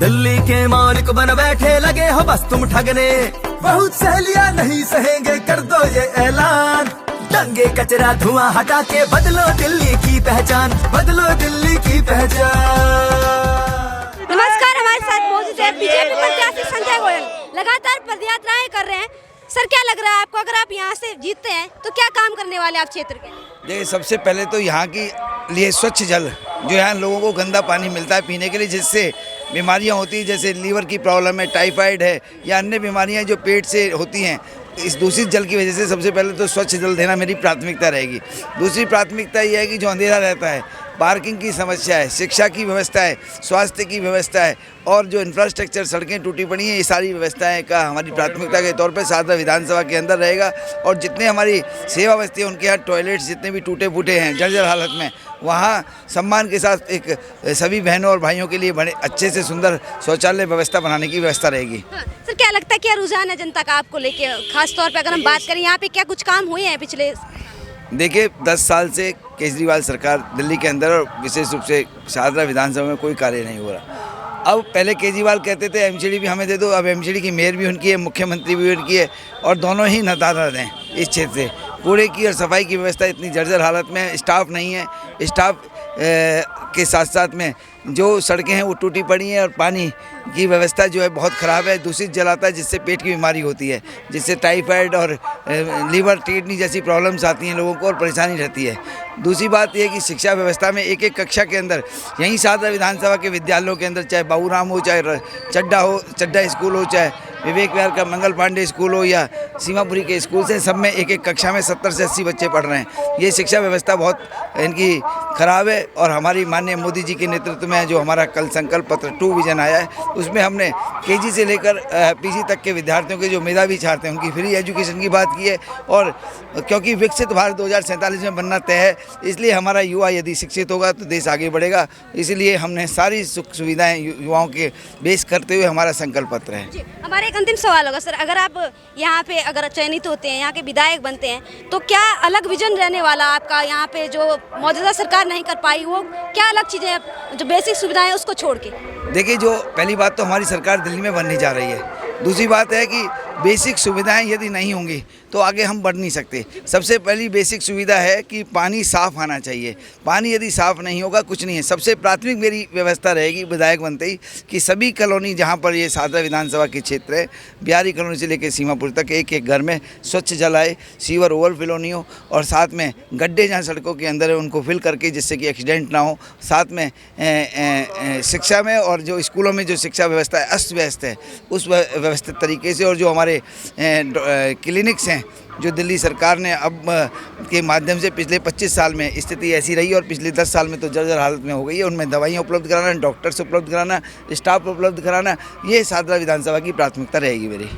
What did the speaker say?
दिल्ली के मालिक बन बैठे लगे हो बस तुम ठगने, बहुत सहेलियां नहीं सहेंगे कर दो ये ऐलान। दंगे कचरा धुआं हटा के बदलो दिल्ली की पहचान, बदलो दिल्ली की पहचान। नमस्कार, हमारे साथ मौजूद है बीजेपी प्रत्याशी संजय गोयल। लगातार पदयात्राएं कर रहे हैं। सर, क्या लग रहा है आपको, अगर आप यहाँ से जीतते हैं तो क्या काम करने वाले आप क्षेत्र के? देखिए, सबसे पहले तो यहाँ की लिए स्वच्छ जल, जो यहाँ लोगों को गंदा पानी मिलता है पीने के लिए, जिससे बीमारियाँ होती हैं, जैसे लीवर की प्रॉब्लम है, टाइफाइड है या अन्य बीमारियाँ जो पेट से होती हैं, इस दूषित जल की वजह से सबसे पहले तो स्वच्छ जल देना मेरी प्राथमिकता रहेगी। दूसरी प्राथमिकता यह है कि जो अंधेरा रहता है, पार्किंग की समस्या है, शिक्षा की व्यवस्था है, स्वास्थ्य की व्यवस्था है और जो इंफ्रास्ट्रक्चर सड़कें टूटी पड़ी हैं, ये सारी व्यवस्थाएं का हमारी प्राथमिकता के तौर पर शारदा विधानसभा के अंदर रहेगा। और जितने हमारी सेवा बस्ती है उनके यहाँ टॉयलेट्स जितने भी टूटे फूटे हैं जर्जर हालत में, वहाँ सम्मान के साथ एक सभी बहनों और भाइयों के लिए बड़े अच्छे से सुंदर शौचालय व्यवस्था बनाने की व्यवस्था रहेगी। सर, क्या लगता है क्या रुझान है जनता का आपको लेके, खास तौर पे अगर हम बात करें यहाँ पे क्या कुछ काम हुए हैं पिछले? देखिए, 10 साल से केजरीवाल सरकार दिल्ली के अंदर और विशेष रूप से शारदा विधानसभा में कोई कार्य नहीं हो रहा। अब पहले केजरीवाल कहते थे एमसीडी भी हमें दे दो, अब एमसीडी की मेयर भी उनकी है, मुख्यमंत्री भी उनकी है और दोनों ही नदारद हैं इस क्षेत्र से। कूड़े की और सफाई की व्यवस्था इतनी जर्जर हालत में है, स्टाफ नहीं है, स्टाफ के साथ साथ में जो सड़कें हैं वो टूटी पड़ी हैं और पानी की व्यवस्था जो है बहुत ख़राब है, दूषित जल आता है जिससे पेट की बीमारी होती है, जिससे टाइफाइड और लीवर किडनी जैसी प्रॉब्लम्स आती हैं लोगों को और परेशानी रहती है। दूसरी बात यह है कि शिक्षा व्यवस्था में एक एक कक्षा के अंदर यहीं शारदा विधानसभा के विद्यालयों के अंदर, चाहे बाबूराम हो, चाहे चड्डा स्कूल हो, चाहे विवेक विहार का मंगल पांडे स्कूल हो या सीमापुरी के स्कूल से, सब में एक एक कक्षा में 70 से 80 बच्चे पढ़ रहे हैं। ये शिक्षा व्यवस्था बहुत इनकी ख़राब है और हमारी माननीय मोदी जी के नेतृत्व में जो हमारा कल संकल्प पत्र 2 विजन आया है, उसमें हमने केजी से लेकर पीजी तक के विद्यार्थियों के जो मेधावी छात्र हैं उनकी फ्री एजुकेशन की बात की है। और क्योंकि विकसित भारत 2047 में बनना तय है, इसलिए हमारा युवा यदि शिक्षित होगा तो देश आगे बढ़ेगा। इसलिए हमने सारी सुख सुविधाएँ युवाओं के बेस करते हुए हमारा संकल्प पत्र है। हमारा एक अंतिम सवाल होगा सर, अगर आप यहाँ पे अगर चयनित होते हैं, यहाँ के विधायक बनते हैं, तो क्या अलग विजन रहने वाला आपका यहाँ पे जो मौजूदा सरकार नहीं कर पाई, वो क्या अलग चीज़ें जो बेसिक सुविधाएं उसको छोड़ के? देखिए, जो पहली बात तो हमारी सरकार दिल्ली में बनने जा रही है। दूसरी बात है कि बेसिक सुविधाएं यदि नहीं होंगी तो आगे हम बढ़ नहीं सकते। सबसे पहली बेसिक सुविधा है कि पानी साफ़ आना चाहिए। पानी यदि साफ़ नहीं होगा कुछ नहीं है। सबसे प्राथमिक मेरी व्यवस्था रहेगी विधायक बनते ही कि सभी कॉलोनी जहां पर ये शारदा विधानसभा के क्षेत्र है, बिहारी कॉलोनी से लेकर सीमापुर तक, एक एक घर में स्वच्छ जल आए, सीवर ओवरफ्लो नहीं हो और साथ में गड्ढे जहाँ सड़कों के अंदर है उनको फिल करके जिससे कि एक्सीडेंट ना हो। साथ में शिक्षा में और जो स्कूलों में जो शिक्षा व्यवस्था है अस्त व्यस्त है, उस व्यवस्थित तरीके से, और जो हमारे क्लिनिक्स हैं जो दिल्ली सरकार ने अब के माध्यम से पिछले 25 साल में स्थिति ऐसी रही और पिछले 10 साल में तो जर्जर हालत में हो गई है, उनमें दवाइयाँ उपलब्ध कराना, डॉक्टर्स उपलब्ध कराना, स्टाफ उपलब्ध कराना, ये शारदा विधानसभा की प्राथमिकता रहेगी मेरी।